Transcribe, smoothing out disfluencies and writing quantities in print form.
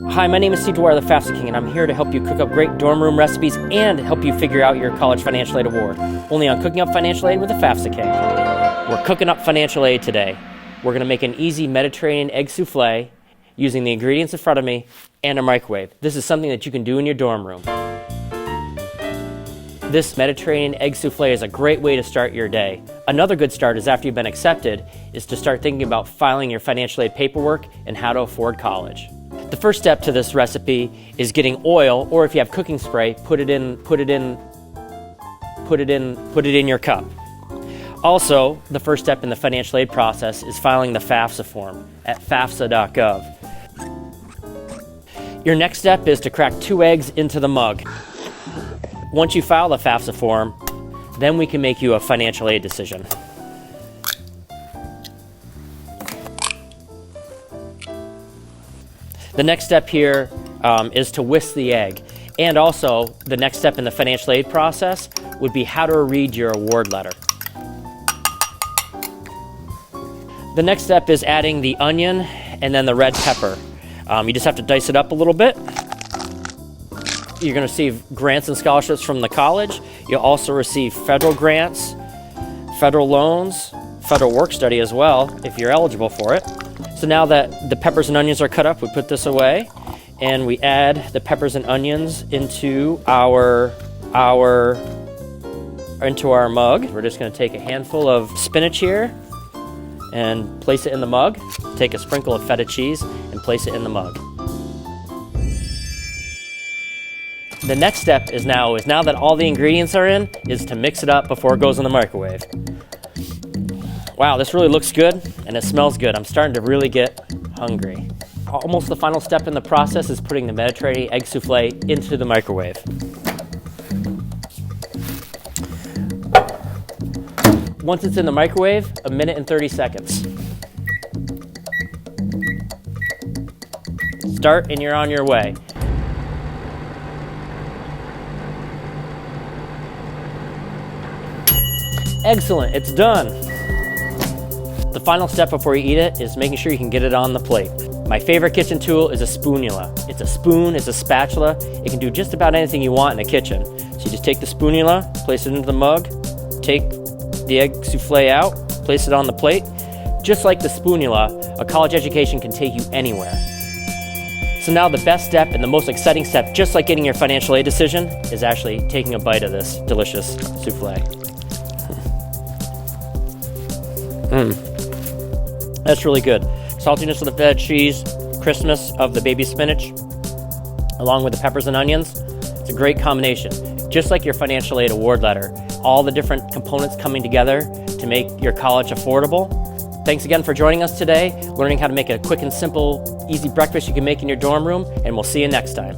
Hi, my name is Steve Dwyer, the FAFSA King, and I'm here to help you cook up great dorm room recipes and help you figure out your college financial aid award. Only on Cooking Up Financial Aid with the FAFSA King. We're cooking up financial aid today. We're going to make an easy Mediterranean egg souffle using the ingredients in front of me and a microwave. This is something that you can do in your dorm room. This Mediterranean egg souffle is a great way to start your day. Another good start is after you've been accepted is to start thinking about filing your financial aid paperwork and how to afford college. The first step to this recipe is getting oil, or if you have cooking spray, put it in your cup. Also, the first step in the financial aid process is filing the FAFSA form at fafsa.gov. Your next step is to crack 2 eggs into the mug. Once you file the FAFSA form, then we can make you a financial aid decision. The next step here is to whisk the egg. And also, the next step in the financial aid process would be how to read your award letter. The next step is adding the onion and then the red pepper. You just have to dice it up a little bit. You're going to receive grants and scholarships from the college. You'll also receive federal grants, federal loans, federal work study as well, if you're eligible for it. So now that the peppers and onions are cut up, we put this away and we add the peppers and onions into our mug. We're just going to take a handful of spinach here and place it in the mug. Take a sprinkle of feta cheese and place it in the mug. The next step is now that all the ingredients are in, is to mix it up before it goes in the microwave. Wow, this really looks good and it smells good. I'm starting to really get hungry. Almost the final step in the process is putting the Mediterranean egg souffle into the microwave. Once it's in the microwave, 1 minute and 30 seconds. Start and you're on your way. Excellent, it's done. The final step before you eat it is making sure you can get it on the plate. My favorite kitchen tool is a spoonula. It's a spoon, it's a spatula. It can do just about anything you want in a kitchen. So you just take the spoonula, place it into the mug, take the egg souffle out, place it on the plate. Just like the spoonula, a college education can take you anywhere. So now the best step and the most exciting step, just like getting your financial aid decision, is actually taking a bite of this delicious souffle. That's really good. Saltiness of the feta cheese, crispness of the baby spinach, along with the peppers and onions. It's a great combination. Just like your financial aid award letter, all the different components coming together to make your college affordable. Thanks again for joining us today, learning how to make a quick and simple, easy breakfast you can make in your dorm room, and we'll see you next time.